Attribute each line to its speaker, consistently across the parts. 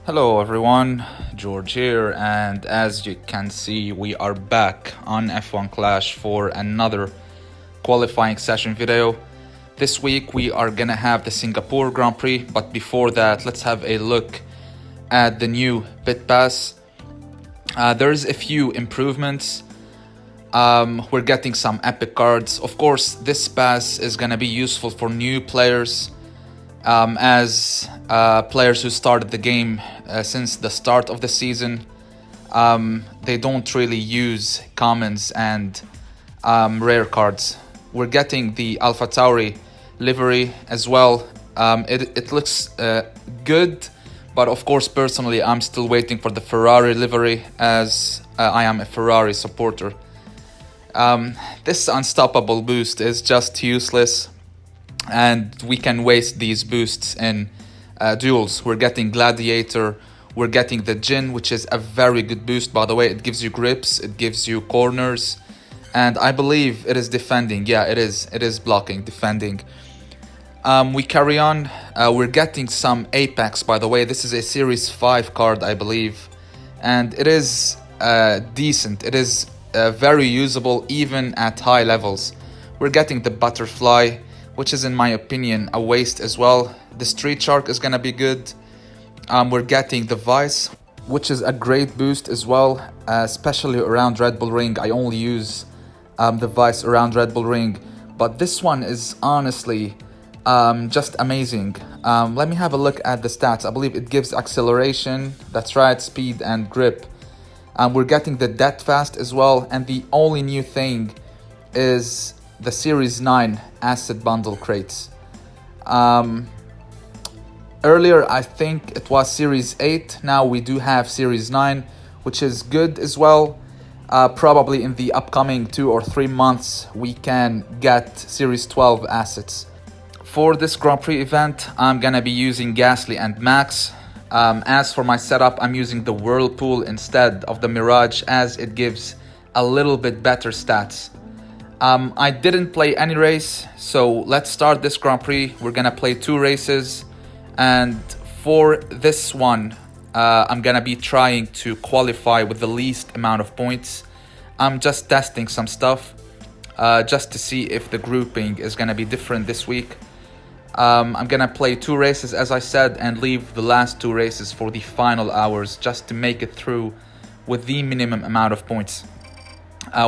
Speaker 1: Hello everyone, George here, and as you can see, we are back on F1 Clash for another qualifying session video. This week we are gonna have the Singapore Grand Prix, but before that, let's have a look at the new pit pass. There's a few improvements. We're getting some epic cards. Of course, this pass is gonna be useful for new players, as players who started the game since the start of the season. They don't really use commons and rare cards. We're getting the AlphaTauri livery as well. It looks good, but of course, personally, I'm still waiting for the Ferrari livery, as I am a Ferrari supporter. This unstoppable boost is just useless, and we can waste these boosts in duels. We're getting Gladiator, we're getting the Jin, which is a very good boost, by the way. It gives you grips, it gives you corners, and I believe it is defending. Yeah, it is blocking, defending. We carry on. We're getting some Apex, by the way. This is a Series 5 card, I believe, and it is decent. It is very usable even at high levels. We're getting the Butterfly, which is in my opinion a waste as well. The Street Shark is gonna be good. We're getting the Vice, which is a great boost as well, especially around Red Bull Ring. I only use the Vice around Red Bull Ring, but this one is honestly just amazing. Let me have a look at the stats. I believe it gives acceleration, that's right, speed and grip. We're getting the Dead Fast as well, and the only new thing is the Series 9 Acid Bundle crates. Earlier, I think it was Series 8. Now we do have Series 9, which is good as well. Probably in the upcoming 2 or 3 months, we can get Series 12 assets. For this Grand Prix event, I'm gonna be using Gasly and Max. As for my setup, I'm using the Whirlpool instead of the Mirage, as it gives a little bit better stats. I didn't play any race, so let's start this Grand Prix. We're gonna play 2 races, and for this one, I'm gonna be trying to qualify with the least amount of points. I'm just testing some stuff, just to see if the grouping is gonna be different this week. I'm gonna play 2 races, as I said, and leave the last 2 races for the final hours, just to make it through with the minimum amount of points.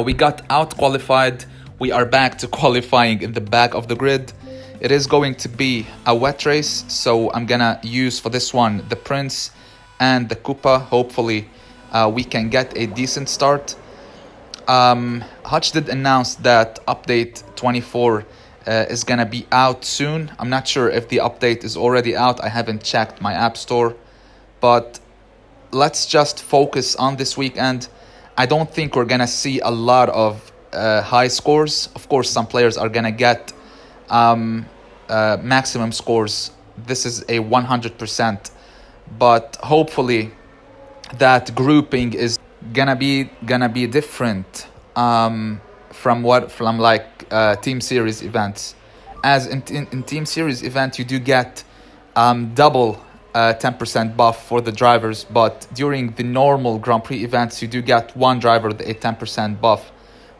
Speaker 1: We got out qualified. We are back to qualifying in the back of the grid. It is going to be a wet race, so I'm gonna use for this one the Prince and the Koopa. Hopefully we can get a decent start. Hutch did announce that update 24 is gonna be out soon. I'm not sure if the update is already out. I haven't checked my app store, but let's just focus on this weekend. I don't think we're gonna see a lot of high scores. Of course, some players are gonna get maximum scores. This is a 100%, but hopefully that grouping is gonna be different from like team series events. As in team series event, you do get double 10% buff for the drivers, but during the normal Grand Prix events, you do get one driver a 10% buff,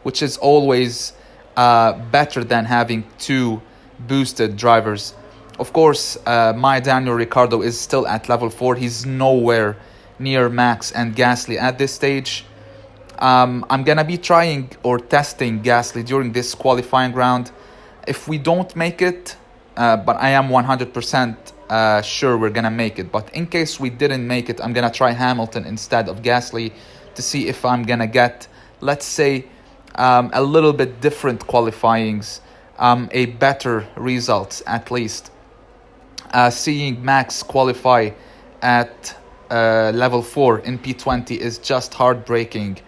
Speaker 1: which is always better than having 2 boosted drivers. Of course, my Daniel Ricciardo is still at level 4. He's nowhere near Max and Gasly at this stage. I'm gonna be trying or testing Gasly during this qualifying round. If we don't make it, but I am 100% sure we're gonna make it, but in case we didn't make it, I'm gonna try Hamilton instead of Gasly to see if I'm gonna get, let's say, a little bit different qualifyings, a better results at least. Seeing Max qualify at level 4 in P20 is just heartbreaking,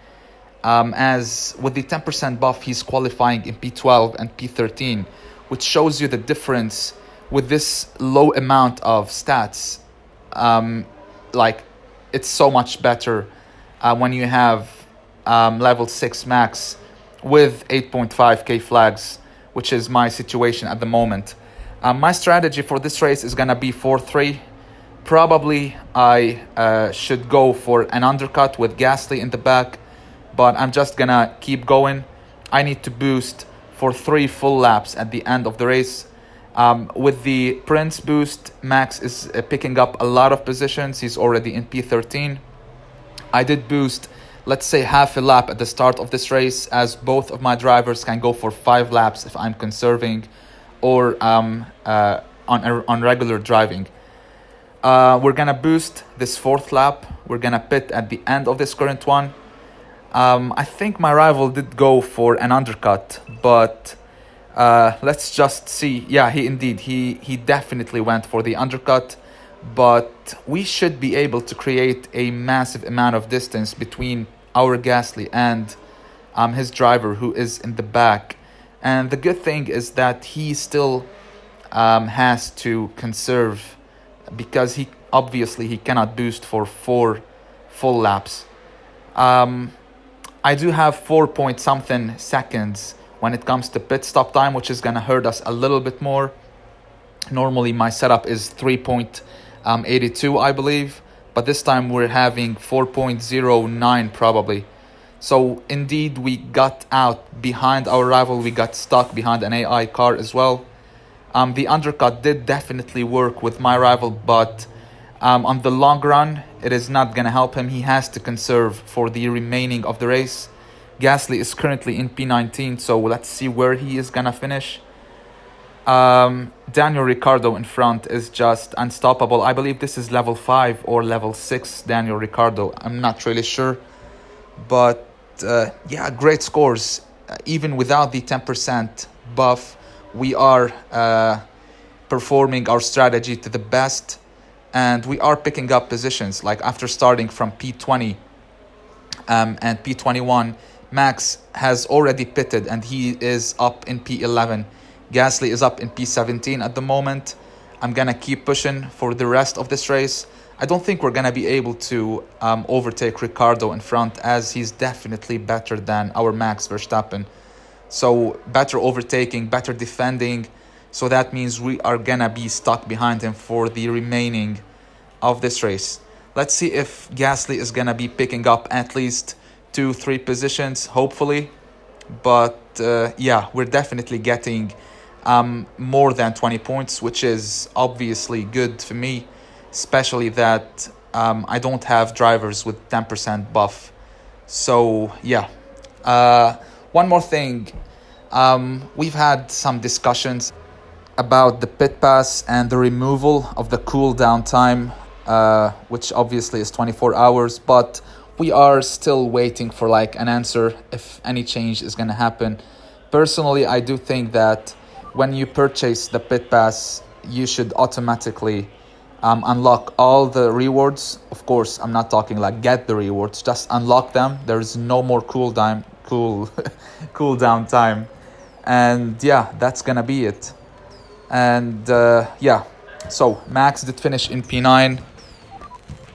Speaker 1: as with the 10% buff he's qualifying in P12 and P13, which shows you the difference with this low amount of stats. Like, it's so much better when you have level 6 Max with 8.5k flags, which is my situation at the moment. My strategy for this race is gonna be 4-3. Probably I should go for an undercut with Gasly in the back, but I'm just gonna keep going. I need to boost for 3 full laps at the end of the race. With the Prince boost, Max is picking up a lot of positions. He's already in P13. I did boost, let's say, half a lap at the start of this race, as both of my drivers can go for 5 laps if I'm conserving or on regular driving. We're gonna boost this 4th lap. We're gonna pit at the end of this current one. I think my rival did go for an undercut, but let's just see. Yeah, he definitely went for the undercut, but we should be able to create a massive amount of distance between our Gasly and his driver, who is in the back. And the good thing is that he still has to conserve, because he cannot boost for 4 full laps. I do have 4 point something seconds when it comes to pit stop time, which is gonna hurt us a little bit more. Normally my setup is 3.82, I believe, but this time we're having 4.09 probably. So indeed we got out behind our rival. We got stuck behind an AI car as well. The undercut did definitely work with my rival, but on the long run, it is not going to help him. He has to conserve for the remaining of the race. Gasly is currently in P19, so let's see where he is going to finish. Daniel Ricciardo in front is just unstoppable. I believe this is level 5 or level 6 Daniel Ricciardo. I'm not really sure. But yeah, great scores. Even without the 10% buff, we are performing our strategy to the best, and we are picking up positions. Like after starting from P20 and P21, Max has already pitted and he is up in P11. Gasly is up in P17 at the moment. I'm gonna keep pushing for the rest of this race. I don't think we're gonna be able to overtake Ricciardo in front, as he's definitely better than our Max Verstappen. So better overtaking, better defending. So that means we are gonna be stuck behind him for the remaining of this race. Let's see if Gasly is gonna be picking up at least 2-3 positions, hopefully. But yeah, we're definitely getting more than 20 points, which is obviously good for me, especially that I don't have drivers with 10% buff. So yeah. One more thing, we've had some discussions about the pit pass and the removal of the cooldown time, which obviously is 24 hours, but we are still waiting for like an answer if any change is going to happen. Personally, I do think that when you purchase the pit pass, you should automatically unlock all the rewards. Of course, I'm not talking like get the rewards, just unlock them. There's no more cooldown time, and yeah, that's gonna be it. And yeah, so Max did finish in P9.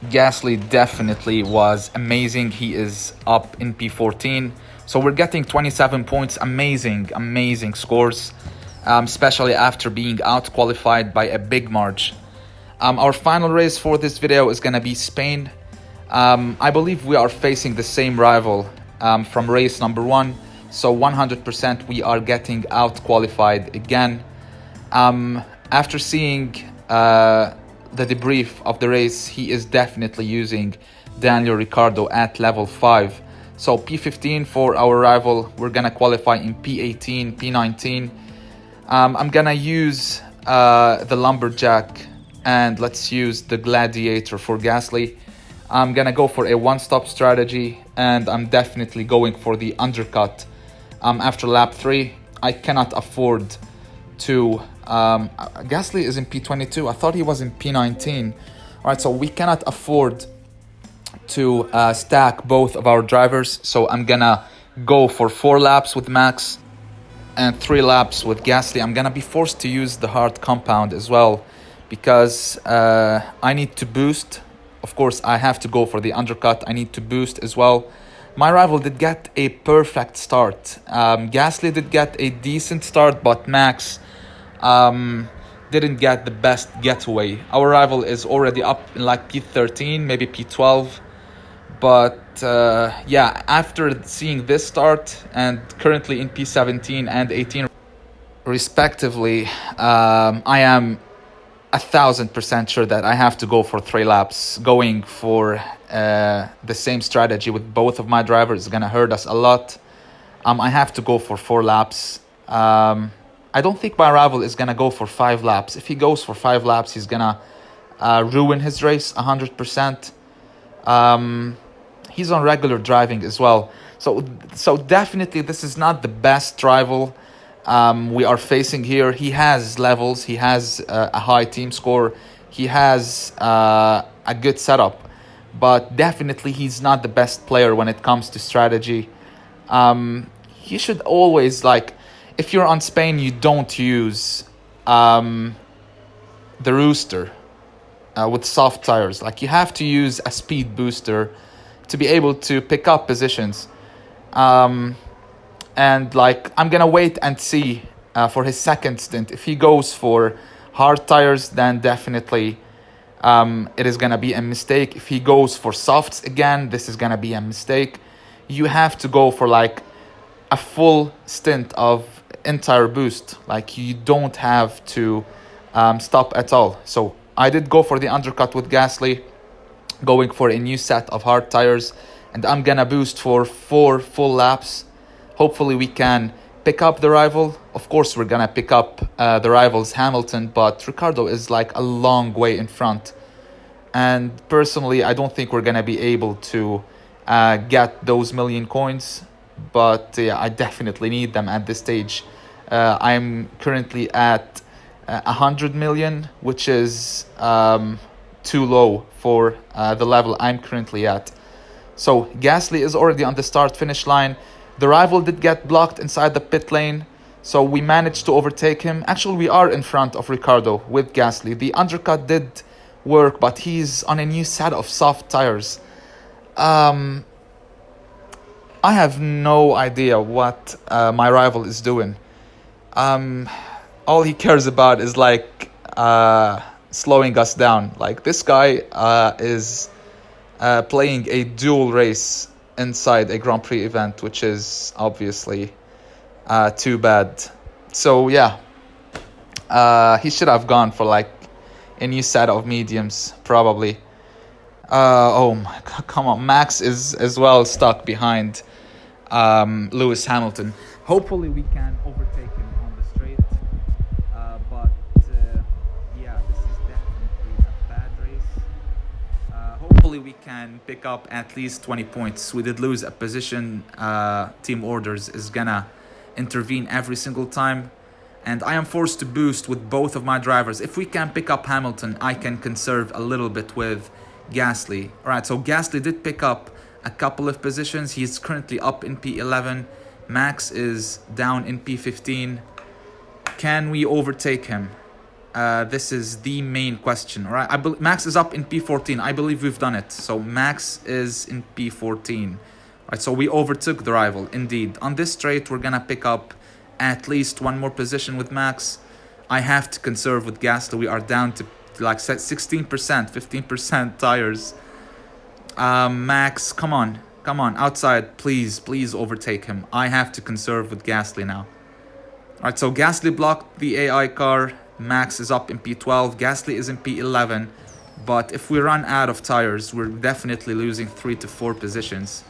Speaker 1: Gasly definitely was amazing. He is up in P14, so we're getting 27 points. Amazing scores, especially after being out qualified by a big margin. Our final race for this video is gonna be Spain. I believe we are facing the same rival from race number 1, so 100% we are getting out qualified again. After seeing the debrief of the race, he is definitely using Daniel Ricciardo at level 5. So P15 for our rival. We're gonna qualify in P18, P19. I'm gonna use the Lumberjack, and let's use the Gladiator for Gasly. I'm gonna go for a one-stop strategy, and I'm definitely going for the undercut after lap 3. I cannot afford to Gasly is in P22. I thought he was in P19. All right, so we cannot afford to stack both of our drivers, so I'm gonna go for 4 laps with Max and 3 laps with Gasly. I'm gonna be forced to use the hard compound as well, because I need to boost. Of course, I have to go for the undercut. I need to boost as well. My rival did get a perfect start. Gasly did get a decent start, but Max didn't get the best getaway. Our rival is already up in like P13, maybe P12. But yeah, after seeing this start and currently in P17 and 18 respectively, I am 1,000% sure that I have to go for 3 laps. Going for the same strategy with both of my drivers is gonna hurt us a lot. I have to go for 4 laps. I don't think my rival is gonna go for 5 laps. If he goes for 5 laps, he's gonna ruin his race 100%. He's on regular driving as well. So definitely this is not the best rival we are facing here. He has levels, he has a high team score, he has a good setup, but definitely he's not the best player when it comes to strategy. You should always, like, if you're on Spain, you don't use the rooster with soft tires. Like, you have to use a speed booster to be able to pick up positions. And like, I'm gonna wait and see for his second stint. If he goes for hard tires, then definitely it is gonna be a mistake. If he goes for softs again, this is gonna be a mistake. You have to go for like a full stint of entire boost. Like, you don't have to stop at all. So I did go for the undercut with Gasly, going for a new set of hard tires, and I'm gonna boost for 4 full laps. Hopefully we can pick up the rival. Of course we're gonna pick up the rival's Hamilton, but Ricardo is like a long way in front, and personally I don't think we're gonna be able to get those million coins, but I definitely need them at this stage. I'm currently at 100 million, which is too low for the level I'm currently at. So Gasly is already on the start finish line. The rival did get blocked inside the pit lane, so we managed to overtake him. Actually, we are in front of Ricardo with Gasly. The undercut did work, but he's on a new set of soft tires. I have no idea what my rival is doing. All he cares about is like slowing us down. Like, this guy is playing a dual race inside a Grand Prix event, which is obviously too bad. So yeah, he should have gone for like a new set of mediums probably. Oh my God, come on, Max is as well stuck behind Lewis Hamilton. Hopefully we can overtake him on the straight, but yeah, this is definitely a bad race. Hopefully we can pick up at least 20 points. We did lose a position. Team orders is gonna intervene every single time, and I am forced to boost with both of my drivers. If we can pick up Hamilton, I can conserve a little bit with Gasly. All right, so Gasly did pick up a couple of positions. He's currently up in P11. Max is down in P15. Can we overtake him? This is the main question. All right, Max is up in P14. I believe we've done it. So Max is in P14. All right, so we overtook the rival indeed. On this straight, we're gonna pick up at least 1 more position with Max. I have to conserve with Gasly. We are down to like 16%, 15% tires. Max, come on, outside, please overtake him. I have to conserve with Gasly now. All right, so Gasly blocked the AI car. Max is up in P12. Gasly is in P11. But if we run out of tires, we're definitely losing 3 to 4 positions.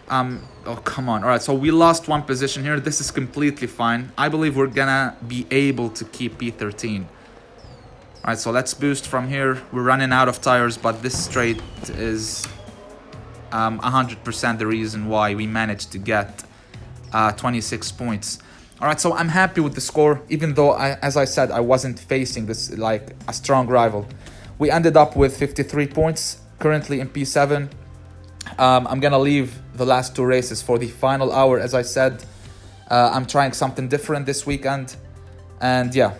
Speaker 1: Oh, come on. All right, so we lost 1 position here. This is completely fine. I believe we're gonna be able to keep P13. All right, so let's boost from here. We're running out of tires, but this straight is 100% the reason why we managed to get 26 points. All right, so I'm happy with the score, even though, as I said, I wasn't facing this like a strong rival. We ended up with 53 points, currently in P7. I'm gonna leave the last 2 races for the final hour, as I said. I'm trying something different this weekend, and yeah,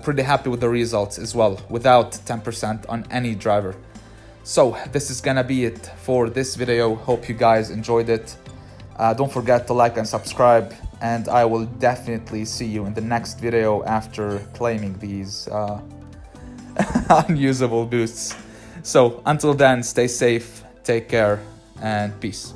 Speaker 1: pretty happy with the results as well, without 10% on any driver. So this is gonna be it for this video. Hope you guys enjoyed it. Don't forget to like and subscribe. and I will definitely see you in the next video after claiming these unusable boosts. So until then, stay safe, take care, and peace.